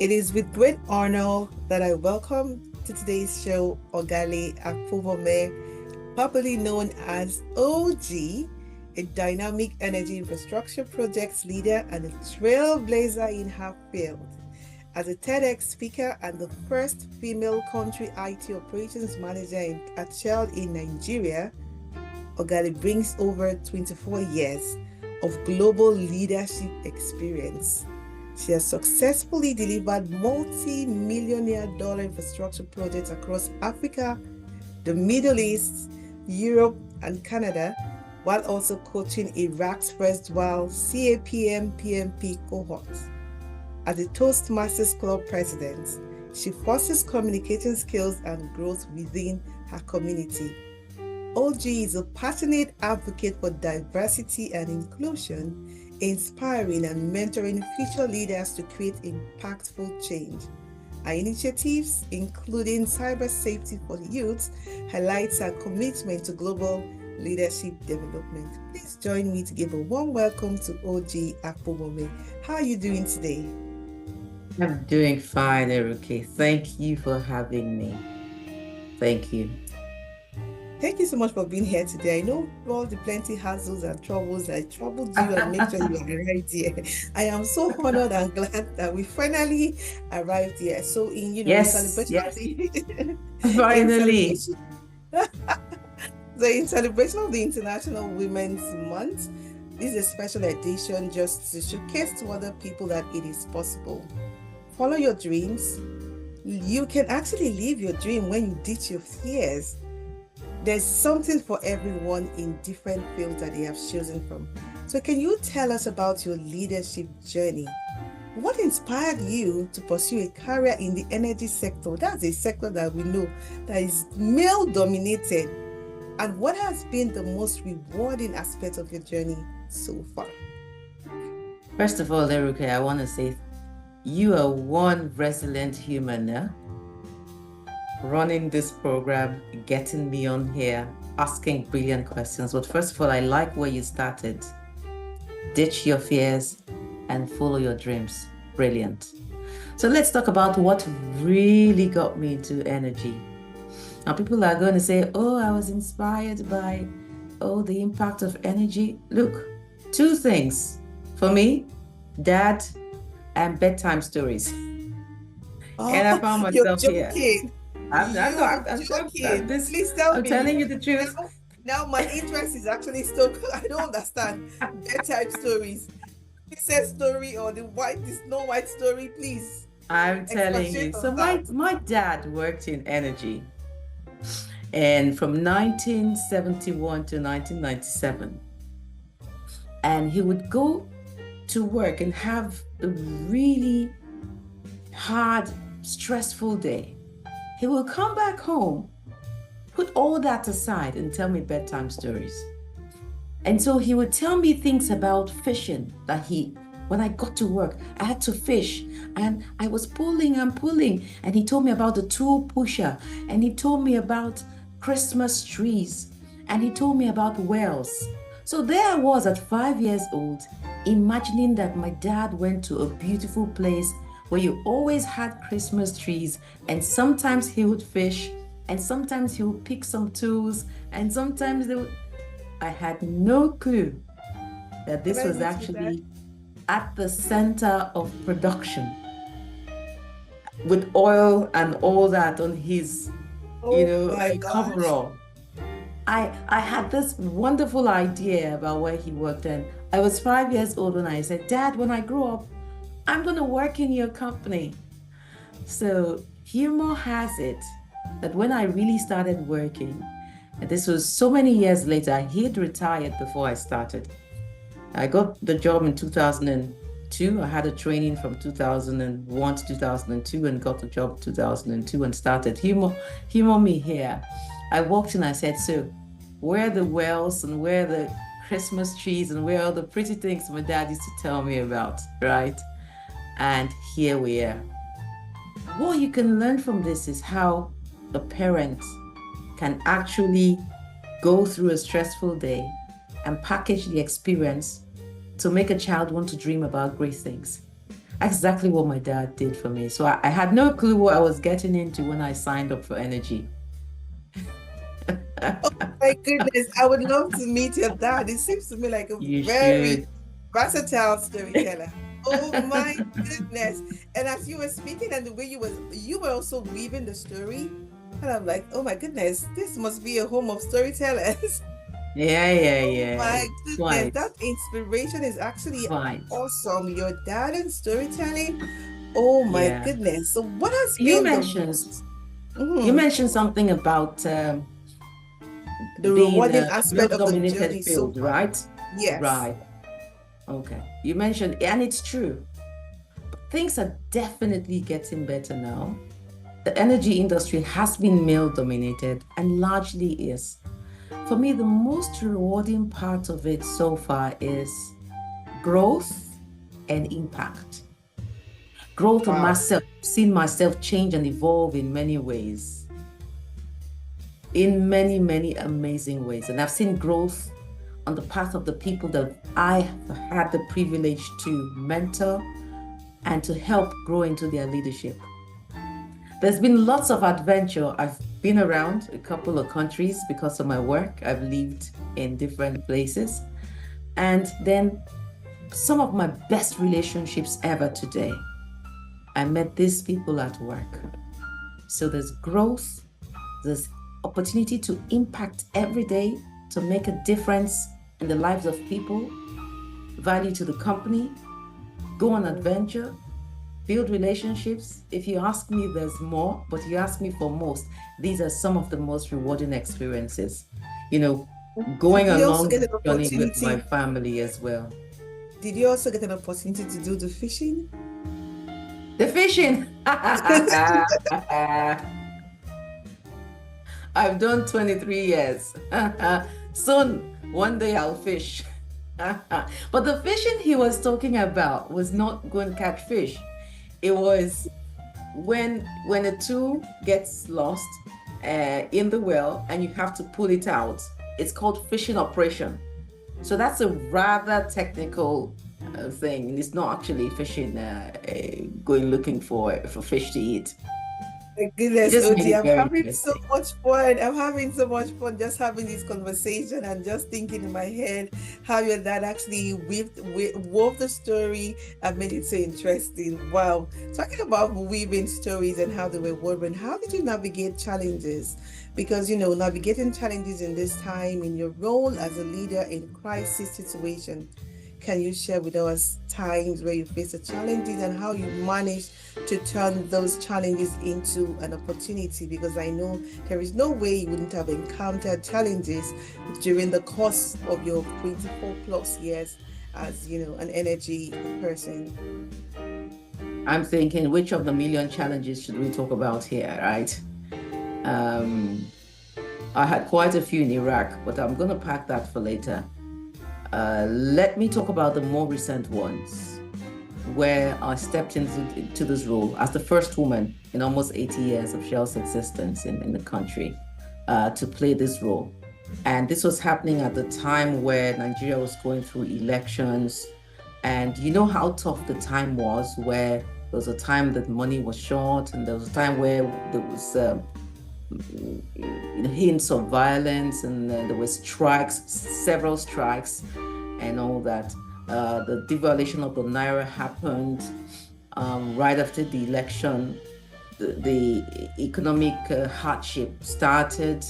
It is with great honor that I welcome to today's show Oghale Akpobome, popularly known as OG, a dynamic energy infrastructure projects leader and a trailblazer in her field. As a TEDx speaker and the first female country IT operations manager at Shell in Nigeria, Oghale brings over 24 years of global leadership experience. She has successfully delivered multi-million-dollar infrastructure projects across Africa, the Middle East, Europe, and Canada, while also coaching Iraq's first while CAPM PMP cohort. As a Toastmasters Club president, she fosters communication skills and growth within her community. OG is a passionate advocate for diversity and inclusion, inspiring and mentoring future leaders to create impactful change. Her initiatives, including cyber safety for the youth, highlights her commitment to global leadership development. Please join me to give a warm welcome to OG Akpobome. How are you doing today? I'm doing fine, Eruke. Thank you for having me. Thank you. Thank you so much for being here today. I know all the plenty hassles and troubles that troubled you and make sure you arrived here. I am so honored and glad that we finally arrived here. So in Yes, celebration of yes. the in Finally. celebration in celebration of the International Women's Month, this is a special edition just to showcase to other people that it is possible. Follow your dreams. You can actually live your dream when you ditch your fears. There's something for everyone in different fields that they have chosen from. So can you tell us about your leadership journey? What inspired you to pursue a career in the energy sector? That's a sector that we know that is male dominated. And what has been the most rewarding aspect of your journey so far? First of all, Eruke, I want to say you are one resilient human, yeah? Running this program, getting me on here, asking brilliant questions. But first of all, I like where you started. Ditch your fears and follow your dreams. Brilliant. So let's talk about what really got me into energy. Now, people are going to say, oh, I was inspired by, the impact of energy. Look, two things. For me, dad and bedtime stories. Oh, And I found you're myself here. joking. I'm not, Joking. this, Please tell I'm me. telling you the truth. Now my interest is actually still, I don't understand. Bedtime stories, princess story, or the Snow White story, please. I'm telling you. Expatiate So on that. my dad worked in energy, and from 1971 to 1997. And he would go to work and have a really hard, stressful day. He will come back home, put all that aside, and tell me bedtime stories. And so he would tell me things about fishing that when I got to work, I had to fish and I was pulling and pulling. And he told me about the tool pusher, and he told me about Christmas trees, and he told me about whales. So there I was at 5 years old, imagining that my dad went to a beautiful place where you always had Christmas trees, and sometimes he would fish, and sometimes he would pick some tools, and sometimes I had no clue that this was actually at the center of production with oil and all that on his, coverall. I had this wonderful idea about where he worked, and I was 5 years old when I said, Dad, when I grow up, I'm going to work in your company. So humor has it that when I really started working, and this was so many years later, he had retired before I started. I got the job in 2002. I had a training from 2001 to 2002 and got the job in 2002 and started. Humor me here. I walked in, I said, so where are the wells and where are the Christmas trees and where are the pretty things my dad used to tell me about, right? And here we are. What you can learn from this is how a parent can actually go through a stressful day and package the experience to make a child want to dream about great things. exactly what my dad did for me. So I had no clue what I was getting into when I signed up for energy. My goodness, I would love to meet your dad. It seems to me like a You very should. versatile storyteller. Oh my goodness. And as you were speaking and the way you were also weaving the story, and I'm like, oh my goodness, this must be a home of storytellers. Yeah, yeah, Oh yeah. my goodness, Quite, that inspiration is actually quite. awesome. Your dad and storytelling. Oh my Yeah. goodness. So what has You been the mentioned most you mhm, mentioned something about the being rewarding a aspect of the male-dominated journey so field, far? right? Yes. Right. Okay. You mentioned, and it's true. Things are definitely getting better now. The energy industry has been male-dominated and largely is. For me, the most rewarding part of it so far is growth and impact. Growth of Wow. myself, seeing myself change and evolve in many ways, in many, many amazing ways. And I've seen growth on the path of the people that I have had the privilege to mentor and to help grow into their leadership. There's been lots of adventure. I've been around a couple of countries because of my work. I've lived in different places. And then some of my best relationships ever today, I met these people at work. So there's growth, there's opportunity to impact every day, to make a difference in the lives of people, value to the company, go on adventure, build relationships. If you ask me, there's more, but you ask me for most. These are some of the most rewarding experiences. You know, So going did you also along get the an journey with my opportunity? family as well. Did you also get an opportunity to do the fishing? The fishing. I've done 23 years. Soon, one day I'll fish. But the fishing he was talking about was not going to catch fish. It was when a tool gets lost in the well and you have to pull it out. It's called fishing operation. So that's a rather technical thing. It's not actually fishing, going looking for fish to eat. My It goodness, just made OG, it I'm very having so interesting. much fun. I'm having so much fun just having this conversation and just thinking in my head how your dad actually wove the story and made it so interesting. Wow. Talking about weaving stories and how they were woven, how did you navigate challenges? Because, navigating challenges in this time in your role as a leader in crisis situation. Can you share with us times where you faced the challenges and how you managed to turn those challenges into an opportunity? Because I know there is no way you wouldn't have encountered challenges during the course of your 24 plus years as, an energy person. I'm thinking, which of the million challenges should we talk about here, right? Um, I had quite a few in Iraq, but I'm going to pack that for later. Let me talk about the more recent ones, where I stepped into this role as the first woman in almost 80 years of Shell's existence in the country to play this role. And this was happening at the time where Nigeria was going through elections. And you know how tough the time was, where there was a time that money was short, and there was a time where there was hints of violence, and there were strikes, several strikes, and all that. The devaluation of the naira happened right after the election. The economic hardship started,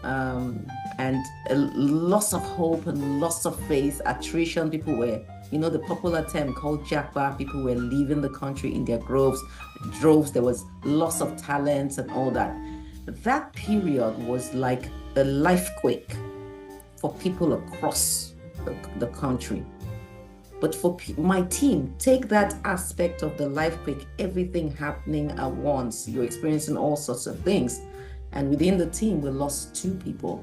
and a loss of hope and loss of faith, attrition. People were, the popular term called jackpot. People were leaving the country in their droves. There was loss of talents and all that. That period was like a life quake for people across the country. But for my team, take that aspect of the life quake, everything happening at once. You're experiencing all sorts of things. And within the team, we lost 2 people.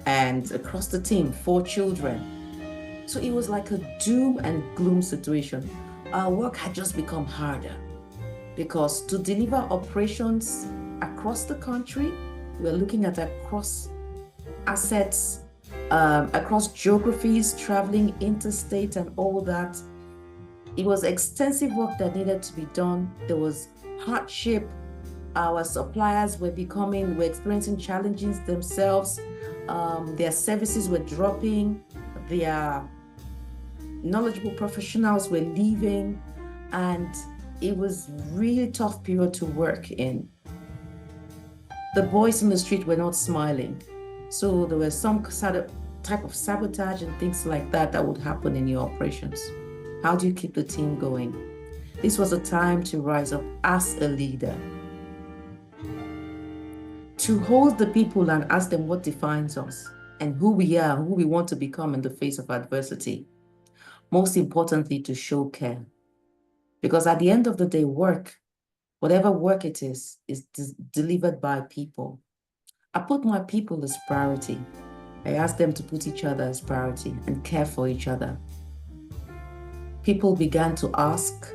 And across the team, 4 children. So it was like a doom and gloom situation. Our work had just become harder because to deliver operations across the country, we're looking at across assets, across geographies, traveling interstate and all that. It was extensive work that needed to be done. There was hardship. Our suppliers were experiencing challenges themselves. Their services were dropping. Their knowledgeable professionals were leaving. And it was really tough period to work in. The boys in the street were not smiling. So there was some sort of type of sabotage and things like that would happen in your operations. How do you keep the team going? This was a time to rise up as a leader, to hold the people and ask them what defines us and who we are, who we want to become in the face of adversity. Most importantly, to show care. Because at the end of the day, work, whatever work it is delivered by people. I put my people as priority. I ask them to put each other as priority and care for each other. People began to ask,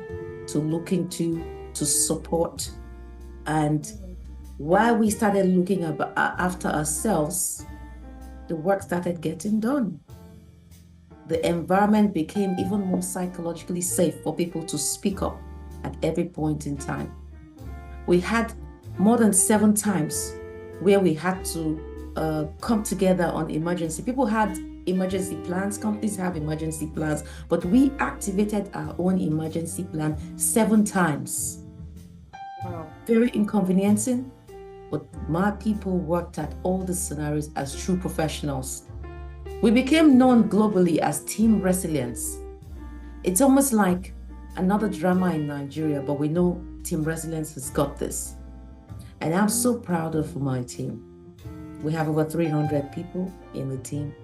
to look into, to support. And while we started looking after ourselves, the work started getting done. The environment became even more psychologically safe for people to speak up at every point in time. We had more than 7 times where we had to come together on emergency. People had emergency plans, companies have emergency plans, but we activated our own emergency plan 7 times. Wow. Very inconveniencing, but my people worked at all the scenarios as true professionals. We became known globally as Team Resilience. It's almost like another drama in Nigeria, but we know Team Resilience has got this. And I'm so proud of my team. We have over 300 people in the team,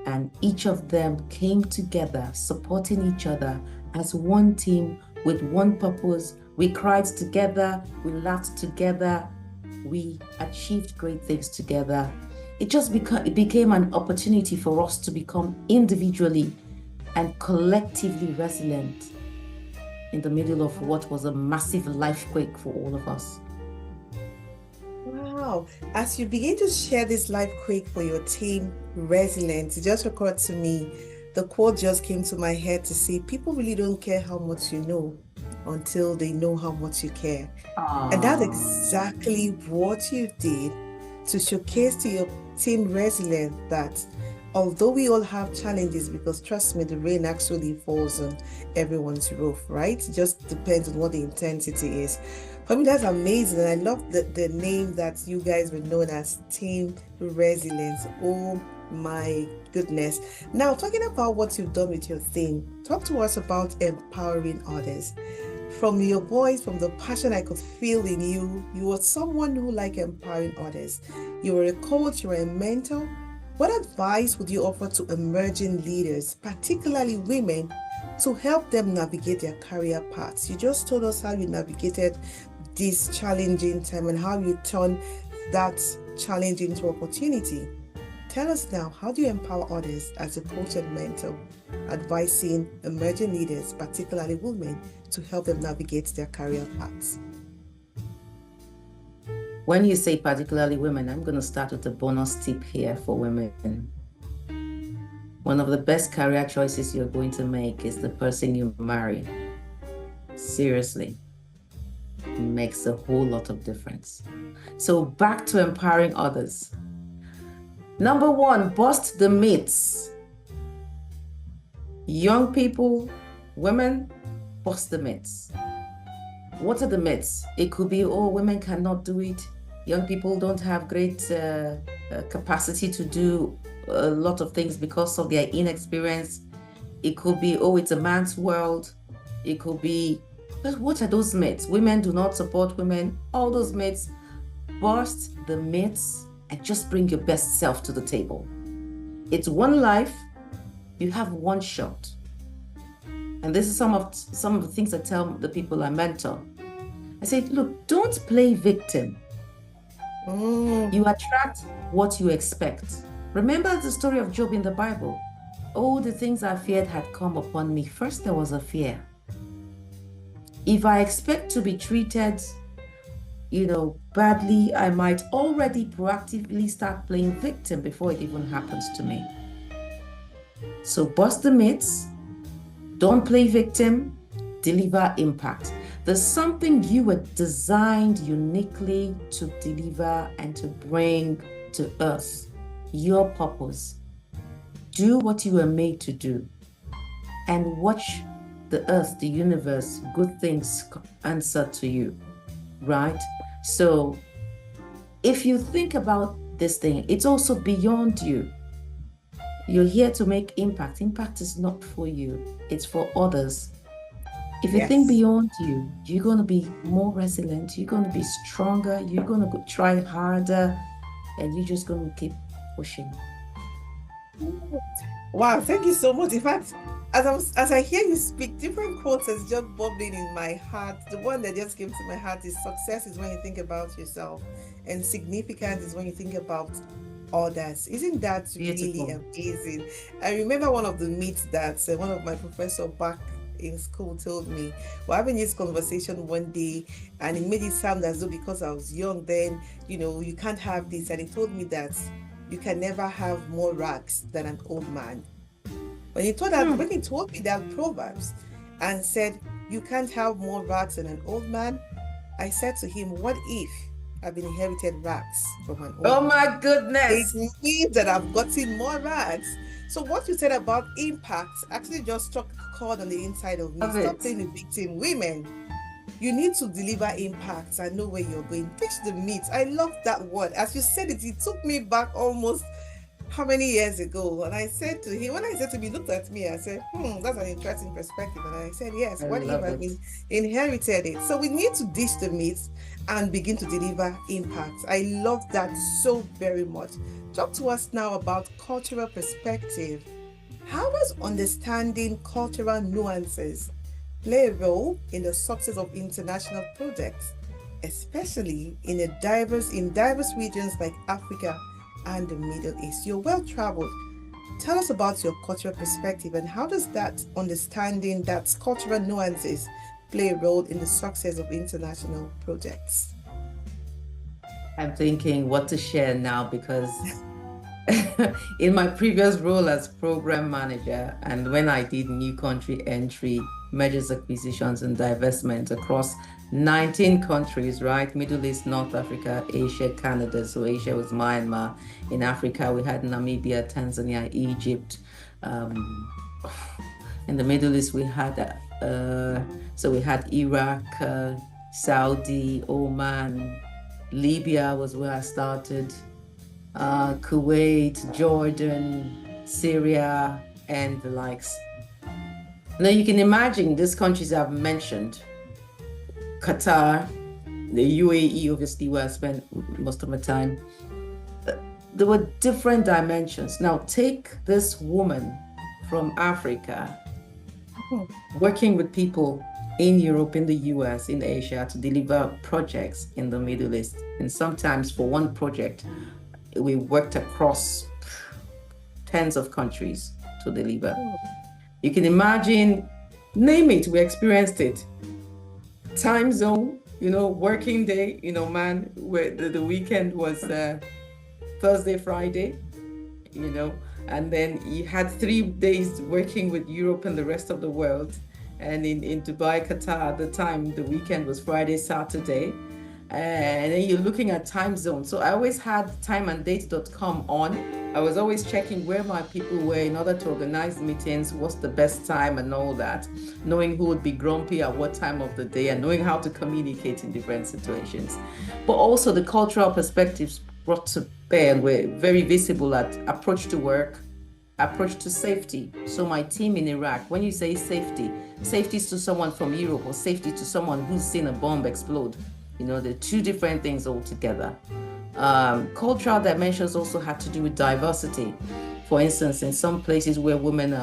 and each of them came together, supporting each other as one team with one purpose. We cried together, we laughed together, we achieved great things together. It became an opportunity for us to become individually and collectively resilient in the middle of what was a massive lifequake for all of us. Wow. As you begin to share this life quake for your team, resilience, it just occurred to me, the quote just came to my head to say, people really don't care how much you know until they know how much you care. And that's exactly what you did to showcase to your team resilience that although we all have challenges, because trust me, the rain actually falls on everyone's roof, right? It just depends on what the intensity is. For me, that's amazing. And I love the name that you guys were known as Team Resilience. Oh my goodness. Now, talking about what you've done with your team, talk to us about empowering others. From your voice, from the passion I could feel in you, you were someone who liked empowering others. You were a coach, you were a mentor. What advice would you offer to emerging leaders, particularly women, to help them navigate their career paths? You just told us how you navigated this challenging time and how you turned that challenge into opportunity. Tell us now, how do you empower others as a coach and mentor, advising emerging leaders, particularly women, to help them navigate their career paths? When you say particularly women, I'm going to start with a bonus tip here for women. One of the best career choices you're going to make is the person you marry. Seriously, it makes a whole lot of difference. So back to empowering others. Number 1, bust the myths. Young people, women, bust the myths. What are the myths? It could be, oh, women cannot do it. Young people don't have great capacity to do a lot of things because of their inexperience. It could be, oh, it's a man's world. It could be, but what are those myths? Women do not support women. All those myths. Bust the myths and just bring your best self to the table. It's one life. You have one shot. And this is some of the things I tell the people I mentor. I say, look, don't play victim. You attract what you expect. Remember the story of Job in the Bible. Oh, the things I feared had come upon me. First, there was a fear. If I expect to be treated, badly, I might already proactively start playing victim before it even happens to me. So bust the myths. Don't play victim. deliver impact. There's something you were designed uniquely to deliver and to bring to earth. Your purpose. Do what you were made to do and watch the earth, the universe, good things answer to you, right? So if you think about this thing, it's also beyond you. You're here to make impact. Impact is not for you, it's for others. If you think Yes. beyond you, you're going to be more resilient, you're going to be stronger, you're going to try harder, and you're just going to keep pushing. Wow, thank you so much. In fact, as I hear you speak, different quotes is just bubbling in my heart. The one that just came to my heart is success is when you think about yourself, and significance is when you think about others. Isn't that really Beautiful. amazing? I remember one of the myths that one of my professor back in school told me. We're having this conversation one day, and it made it sound as though because I was young then, you can't have this. And he told me that you can never have more rags than an old man. When he told me that Proverbs and said you can't have more rags than an old man, I said to him, what if I've inherited rags from an Oh old man? my It goodness. means that I've gotten more rags. So what you said about impact actually just struck a chord on the inside of me. Love Stop it. playing the victim. Women, you need to deliver impact and know where you're going. Pitch the meat. I love that word. As you said it, it took me back almost how many years ago? And I said to him, when I said to him, he looked at me, I said, that's an interesting perspective. And I said, yes, I what if love I've it. inherited it? So we need to dish the meat and begin to deliver impact. I love that so very much. Talk to us now about cultural perspective. How does understanding cultural nuances play a role in the success of international projects, especially in diverse regions like Africa and the Middle East? You're well traveled. Tell us about your cultural perspective and how does that understanding that cultural nuances play a role in the success of international projects? I'm thinking what to share now because in my previous role as program manager and when I did new country entry, mergers, acquisitions, and divestment across 19 countries, right? Middle East, North Africa, Asia, Canada. So Asia was Myanmar. In Africa, we had Namibia, Tanzania, Egypt. In the Middle East, we had Iraq, Saudi, Oman, Libya was where I started, Kuwait, Jordan, Syria, and the likes. Now you can imagine these countries I've mentioned, Qatar, the UAE, obviously, where I spent most of my time. There were different dimensions. Now take this woman from Africa working with people in Europe, in the US, in Asia to deliver projects in the Middle East. And sometimes for one project, we worked across tens of countries to deliver. You can imagine, name it, we experienced it. Time zone, working day, man, where the weekend was Thursday, Friday, and then you had 3 days working with Europe and the rest of the world. And in Dubai, Qatar, at the time, the weekend was Friday, Saturday. And then you're looking at time zone. So I always had timeanddate.com on. I was always checking where my people were in order to organize meetings, what's the best time and all that, knowing who would be grumpy at what time of the day and knowing how to communicate in different situations. But also the cultural perspectives brought to bear and were very visible at approach to work, approach to safety. So my team in Iraq, when you say safety, safety is to someone from Europe or safety to someone who's seen a bomb explode. They're two different things altogether. Cultural dimensions also had to do with diversity. For instance, in some places where women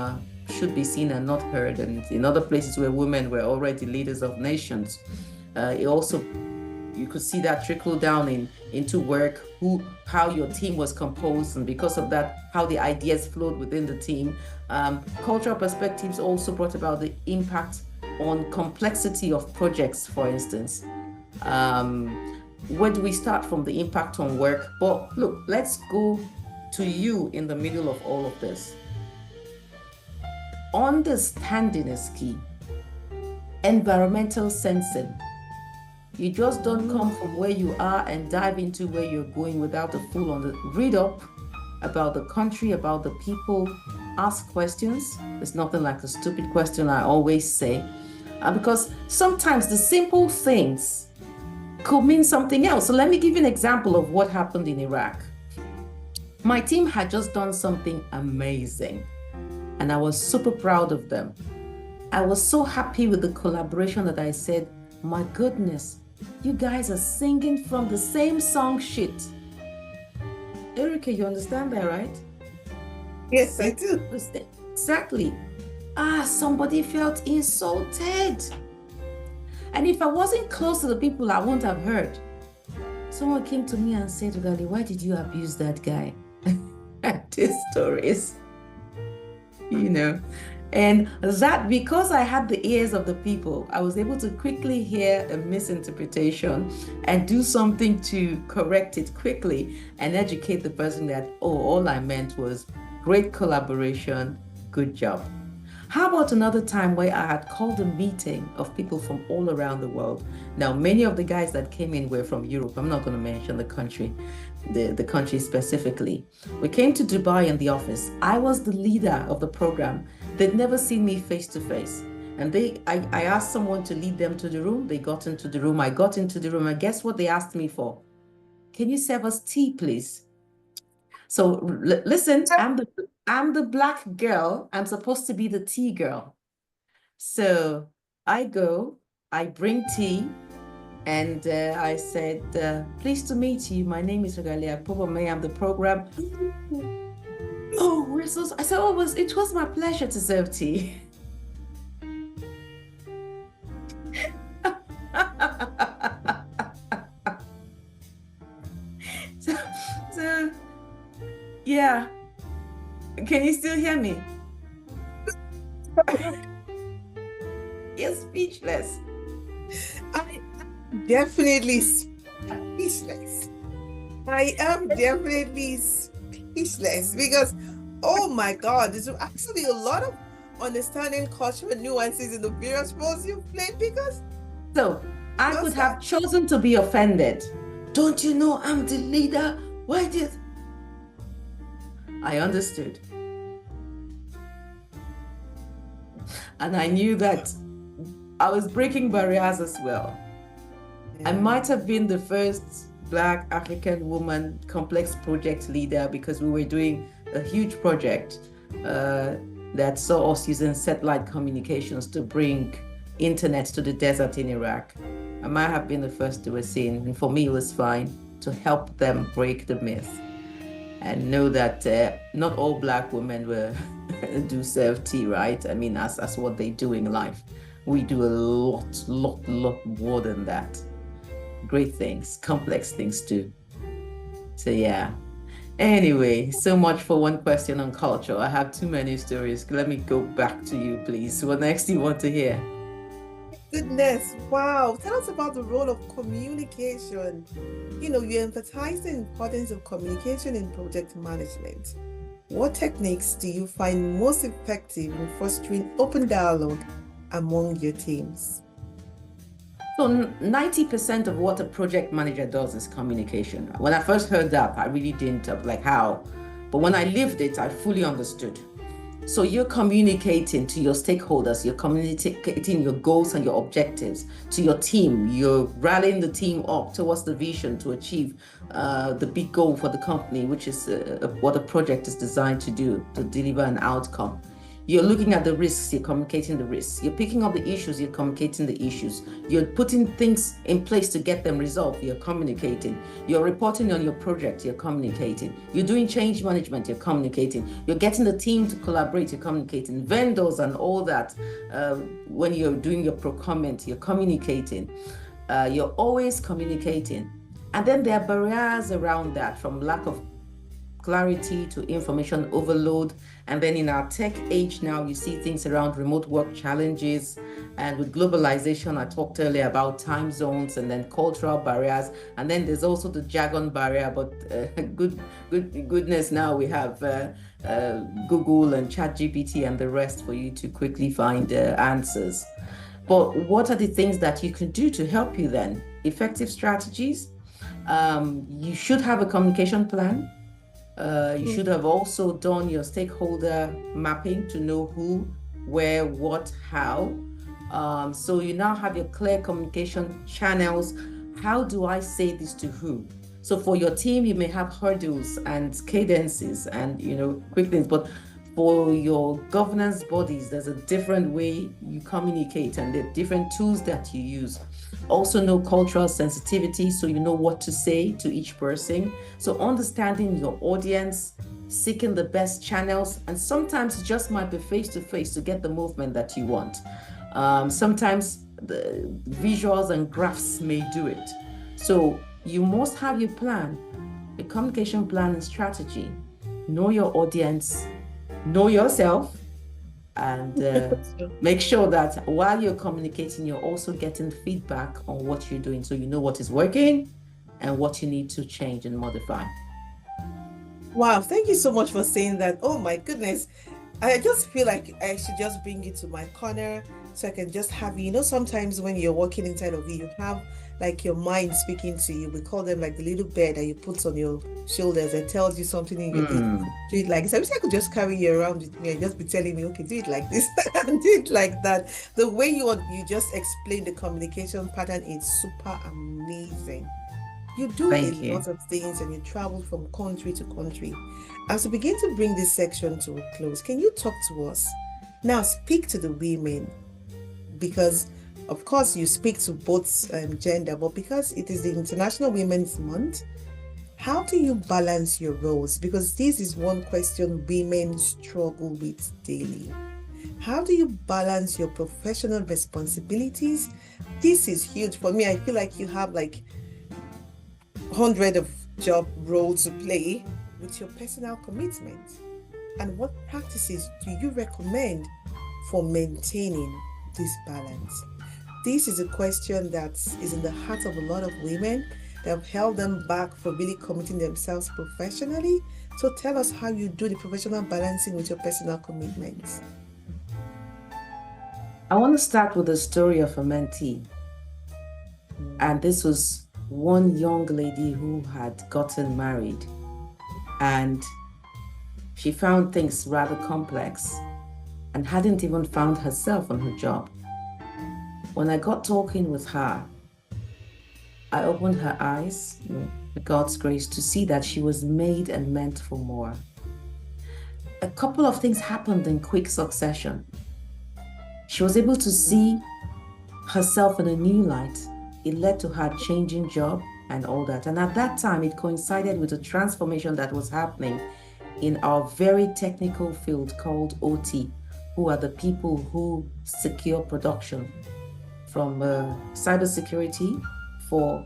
should be seen and not heard, and in other places where women were already leaders of nations, you could see that trickle down into work, how your team was composed, and because of that, how the ideas flowed within the team. Cultural perspectives also brought about the impact on complexity of projects, for instance. Where do we start from the impact on work? But look, let's go to you in the middle of all of this. Understanding is key. environmental sensing. You just don't come from where you are and dive into where you're going without a full on the read up about the country, about the people, ask questions. There's nothing like a stupid question, I always say. Because sometimes the simple things could mean something else. So let me give you an example of what happened in Iraq. My team had just done something amazing, and I was super proud of them. I was so happy with the collaboration that I said, my goodness, you guys are singing from the same song sheet. Erica, you understand that, right? Yes, I do. Exactly. Somebody felt insulted. And if I wasn't close to the people, I wouldn't have heard. Someone came to me and said, Oghale, why did you abuse that guy? These stories, And that, because I had the ears of the people, I was able to quickly hear a misinterpretation and do something to correct it quickly and educate the person that, all I meant was great collaboration, good job. How about another time where I had called a meeting of people from all around the world? Now, many of the guys that came in were from Europe. I'm not going to mention the country, the country specifically. We came to Dubai in the office. I was the leader of the program. They'd never seen me face to face. And I asked someone to lead them to the room. They got into the room. I got into the room. And guess what they asked me for? Can you serve us tea, please? So listen, I'm the black girl. I'm supposed to be the tea girl. So I go, I bring tea, and I said, pleased to meet you. My name is Oghale Akpobome. I'm the program. Oh, we're so. I said, it was my pleasure to serve tea. so, yeah. Can you still hear me? You're speechless. I am definitely speechless. I am definitely speechless because, oh my God, there's actually a lot of understanding cultural nuances in the various roles you've played because. So I could have chosen to be offended. Don't you know I'm the leader? Why did I understood? And I knew that I was breaking barriers as well. Yeah. I might have been the first Black African woman complex project leader because we were doing a huge project that saw us using satellite communications to bring internet to the desert in Iraq. I might have been the first to be seen, and for me it was fine to help them break the myth and know that not all Black women do serve tea, right? I mean, that's what they do in life. We do a lot more than that. Great things, complex things too. So yeah. Anyway, so much for one question on culture. I have too many stories. Let me go back to you, please. What next do you want to hear? Goodness, wow. Tell us about the role of communication. You emphasize the importance of communication in project management. What techniques do you find most effective in fostering open dialogue among your teams? So 90% of what a project manager does is communication. When I first heard that, I really didn't like how, but when I lived it, I fully understood. So you're communicating to your stakeholders, you're communicating your goals and your objectives to your team, you're rallying the team up towards the vision to achieve the big goal for the company, which is what a project is designed to do, to deliver an outcome. You're looking at the risks, you're communicating the risks. You're picking up the issues, you're communicating the issues. You're putting things in place to get them resolved, you're communicating. You're reporting on your project, you're communicating. You're doing change management, you're communicating. You're getting the team to collaborate, you're communicating. Vendors and all that, when you're doing your procurement, you're communicating. You're always communicating. And then there are barriers around that, from lack of clarity to information overload. And then in our tech age now, you see things around remote work challenges. And with globalization, I talked earlier about time zones and then cultural barriers. And then there's also the jargon barrier, but goodness, now we have Google and ChatGPT and the rest for you to quickly find answers. But what are the things that you can do to help you then? Effective strategies. You should have a communication plan. You should have also done your stakeholder mapping to know who, where, what, how. So you now have your clear communication channels. How do I say this to who? So for your team, you may have hurdles and cadences and, quick things, but for your governance bodies, there's a different way you communicate and the different tools that you use. Also know cultural sensitivity, so you know what to say to each person. So understanding your audience, seeking the best channels, and sometimes it just might be face-to-face to get the movement that you want. Sometimes the visuals and graphs may do it. So you must have your plan, a communication plan and strategy. Know your audience, know yourself, and make sure that while you're communicating, you're also getting feedback on what you're doing, so you know what is working and what you need to change and modify. Wow, thank you so much for saying that. Oh my goodness. I just feel like I should just bring you to my corner so I can just have you. Sometimes when you're walking inside of you have like your mind speaking to you. We call them like the little bird that you put on your shoulders and tells you something in your ear. Do it like this. I wish I could just carry you around with me and just be telling me, okay, do it like this and do it like that. The way you just explain the communication pattern is super amazing. You do a lot of things and you travel from country to country. As we begin to bring this section to a close, can you talk to us? Now speak to the women, because of course you speak to both gender, but because it is the International Women's Month, how do you balance your roles? Because this is one question women struggle with daily. How do you balance your professional responsibilities? This is huge for me. I feel like you have like 100 of job roles to play with your personal commitment. And what practices do you recommend for maintaining this balance? This is a question that is in the heart of a lot of women that have held them back from really committing themselves professionally. So tell us how you do the professional balancing with your personal commitments. I want to start with the story of a mentee. And this was one young lady who had gotten married, and she found things rather complex and hadn't even found herself on her job. When I got talking with her, I opened her eyes, with God's grace, to see that she was made and meant for more. A couple of things happened in quick succession. She was able to see herself in a new light. It led to her changing job and all that. And at that time, it coincided with a transformation that was happening in our very technical field called OT, who are the people who secure production from cybersecurity for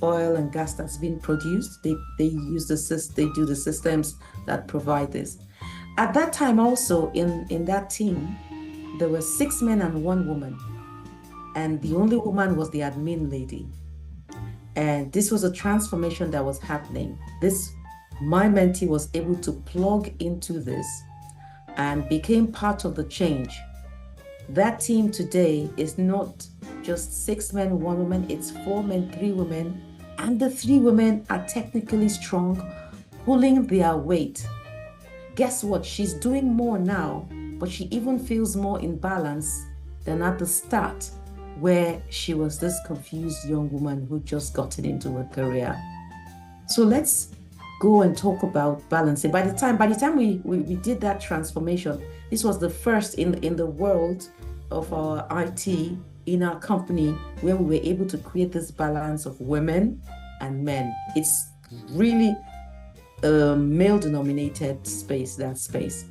oil and gas that's been produced. They use they do the systems that provide this. At that time also in that team, there were 6 men and 1 woman. And the only woman was the admin lady. And this was a transformation that was happening. My mentee was able to plug into this and became part of the change. That team today is not just 6 men, 1 woman, it's 4 men, 3 women. And the 3 women are technically strong, pulling their weight. Guess what? She's doing more now, but she even feels more in balance than at the start, where she was this confused young woman who just gotten into her career. So let's go and talk about balancing. By the time we did that transformation, this was the first in the world of our IT in our company where we were able to create this balance of women and men. It's really a male-dominated space, that space.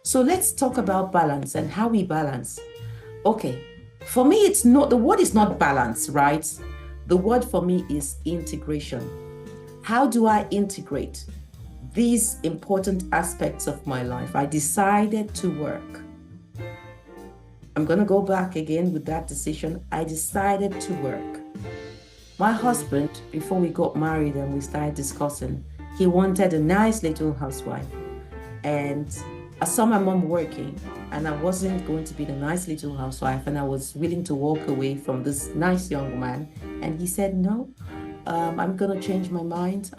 So let's talk about balance and how we balance. Okay. For me, the word is not balance, right? The word for me is integration. How do I integrate these important aspects of my life? I decided to work. I'm going to go back again with that decision. I decided to work. My husband, before we got married and we started discussing, he wanted a nice little housewife. And I saw my mom working, and I wasn't going to be the nice little housewife, and I was willing to walk away from this nice young man. And he said, no, I'm gonna change my mind.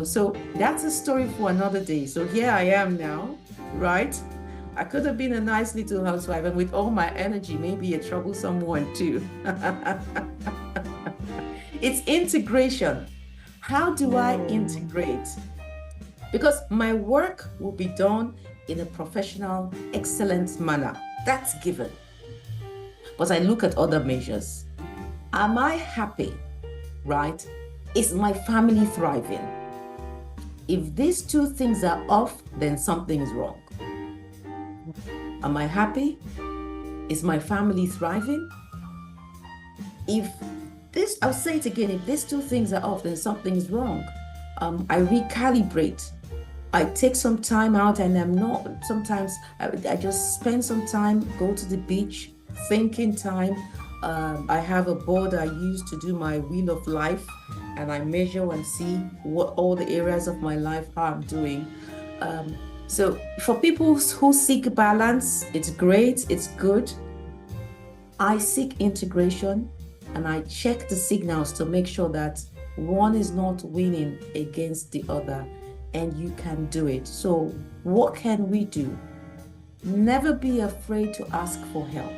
So that's a story for another day. So here I am now, right? I could have been a nice little housewife, and with all my energy, maybe a troublesome one too. It's integration. How do I integrate? Because my work will be done in a professional, excellent manner. That's given. But I look at other measures. Am I happy? Right? Is my family thriving? If these two things are off, then something is wrong. Am I happy? Is my family thriving? I'll say it again, if these two things are off, then something's wrong. I recalibrate. I take some time out, and sometimes I just spend some time, go to the beach, thinking time. I have a board I use to do my wheel of life, and I measure and see what all the areas of my life, how I'm doing. So for people who seek balance, it's great, it's good. I seek integration, and I check the signals to make sure that one is not winning against the other, and you can do it. So what can we do? Never be afraid to ask for help.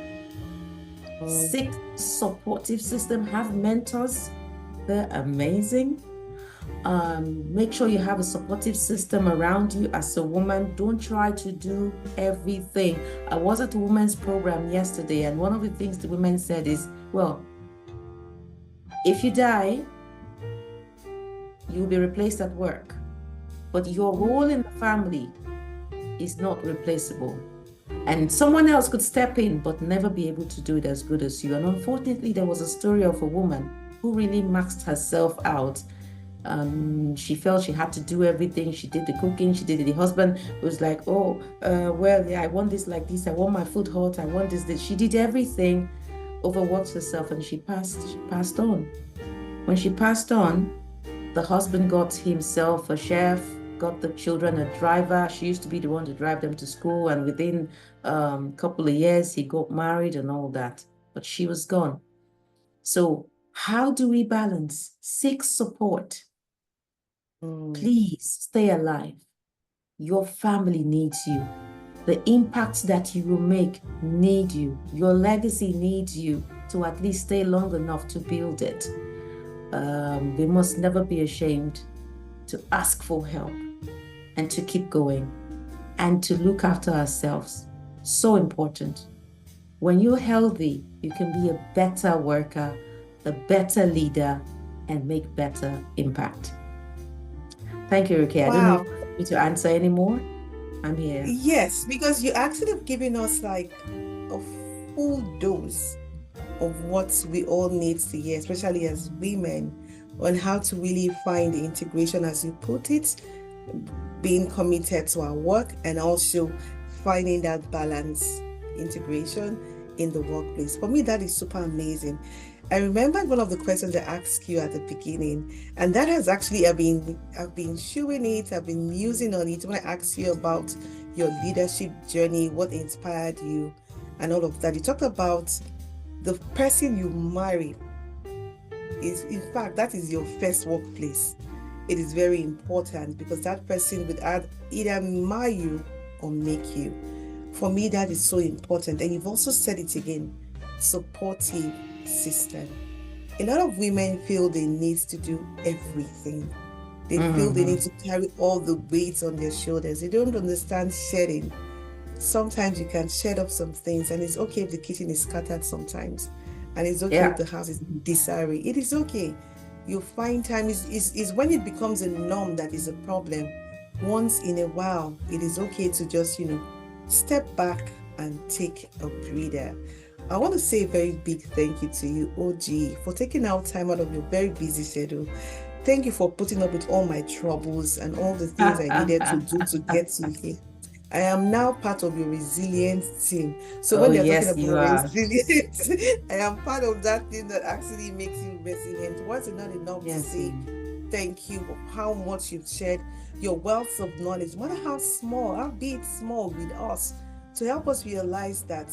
Seek supportive system, have mentors, they're amazing. Make sure you have a supportive system around you as a woman. Don't try to do everything. I was at a women's program yesterday, and one of the things the women said is, well, if you die, you'll be replaced at work, but your role in the family is not replaceable. And someone else could step in, but never be able to do it as good as you. And unfortunately, there was a story of a woman who really maxed herself out. She felt she had to do everything. She did the cooking, she did it. The husband was like, well, yeah, I want this like this. I want my food hot. I want this. She did everything, overworked herself, and she passed on. When she passed on, the husband got himself a chef, got the children a driver. She used to be the one to drive them to school, and within a couple of years, he got married and all that. But she was gone. So how do we balance? Seek support. Please stay alive. Your family needs you. The impact that you will make need you. Your legacy needs you to at least stay long enough to build it. We must never be ashamed to ask for help and to keep going and to look after ourselves. So important. When you're healthy, you can be a better worker, a better leader, and make better impact. Thank you, Ruki. I don't know if you want me to answer anymore. I'm here. Yes, because you actually have given us like a full dose of what we all need to hear, especially as women, on how to really find the integration, as you put it, being committed to our work, and also finding that balance, integration in the workplace. For me, that is super amazing. I remember one of the questions I asked you at the beginning, and that has actually, I've been chewing it, I've been musing on it when I asked you about your leadership journey, what inspired you, and all of that. You talked about the person you marry is, in fact, that is your first workplace. It is very important because that person would either marry you or make you. For me, that is so important. And you've also said it again, supportive system. A lot of women feel they need to do everything. They feel they need to carry all the weight on their shoulders. They don't understand shedding. Sometimes you can shed off some things, and it's okay if the kitchen is scattered sometimes. And it's okay if the house is in disarray. It is okay. You find time is when it becomes a norm that is a problem. Once in a while, it is okay to just, step back and take a breather. I want to say a very big thank you to you, OG, for taking out time out of your very busy schedule. Thank you for putting up with all my troubles and all the things I needed to do to get to here. I am now part of your resilience team. So when you're talking about resilience, I am part of that thing that actually makes you resilient. What's not enough to say? thank you for how much you've shared your wealth of knowledge, no matter how small, albeit small with us, to help us realize that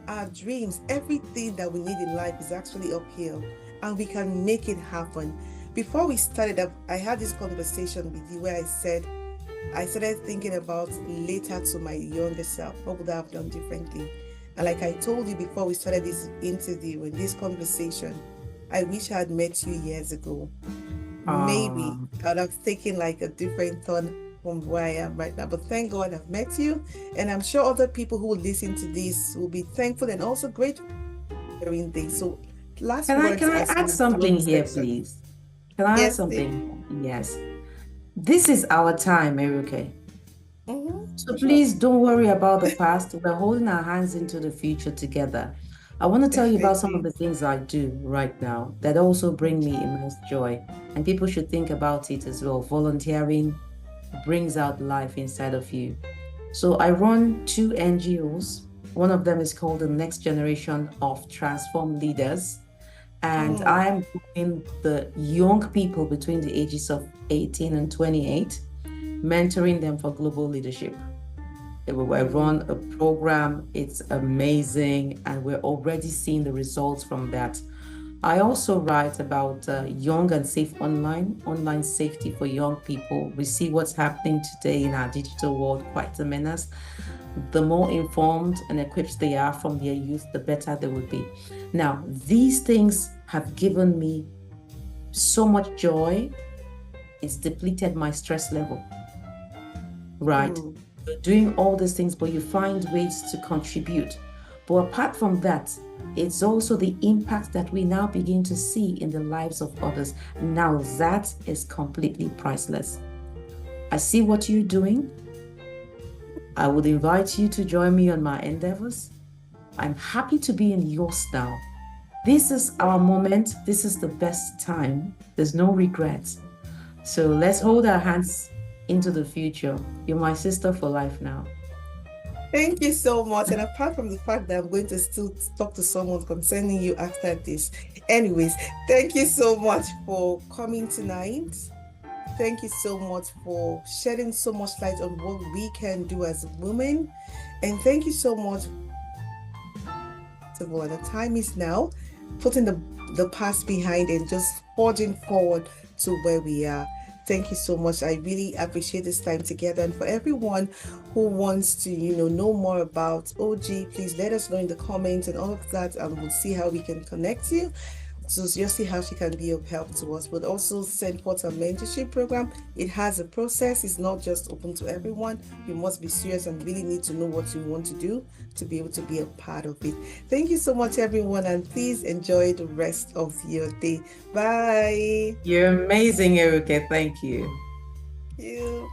our dreams, everything that we need in life is actually uphill and we can make it happen. Before we started up, I had this conversation with you where I started thinking about later to my younger self. What would I have done differently? And like I told you before we started this interview and this conversation, I wish I had met you years ago. Maybe Um, I'd have taken like a different turn from where I am right now. But thank God I've met you. And I'm sure other people who will listen to this will be thankful and also grateful for hearing this. So last can words I as add we close something the here, section. please? Can I add Yes, please. something? Yes. This is our time, Eruke. So Sure. please don't worry about the past. We're holding our hands into the future together. I want to tell you about some of Definitely. the things I do right now that also bring me immense joy. And people should think about it as well. Volunteering brings out life inside of you. So I run two NGOs. One of them is called the Next Generation of Transform Leaders. And Mm, I'm in the young people between the ages of 18 and 28, mentoring them for global leadership. I run a mm, program, it's amazing, and we're already seeing the results from that. I also write about young and safe online safety for young people. We see what's happening today in our digital world, quite a menace. The more informed and equipped they are from their youth, the better they will be. Now, these things have given me so much joy. It's depleted my stress level, right? mm. You're doing all these things, but you find ways to contribute. But apart from that, it's also the impact that we now begin to see in the lives of others. Now, that is completely priceless. I see what you're doing. I would invite you to join me on my endeavors. I'm happy to be in yours now. This is our moment. This is the best time. There's no regrets. So let's hold our hands into the future. You're my sister for life now. Thank you so much. And apart from the fact that I'm going to still talk to someone concerning you after this, anyways, thank you so much for coming tonight. Thank you so much for shedding so much light on what we can do as women. And thank you so much. The time is now putting the past behind and just forging forward to where we are. Thank you so much. I really appreciate this time together. And for everyone who wants to, know more about OG, please let us know in the comments and all of that, and we'll see how we can connect you. So just see how she can be of help to us. But also send forth a mentorship program. It has a process. It's not just open to everyone. You must be serious and really need to know what you want to do to be able to be a part of it. Thank you so much, everyone, and please enjoy the rest of your day. Bye. You're amazing, Eruke. Thank you. Thank you.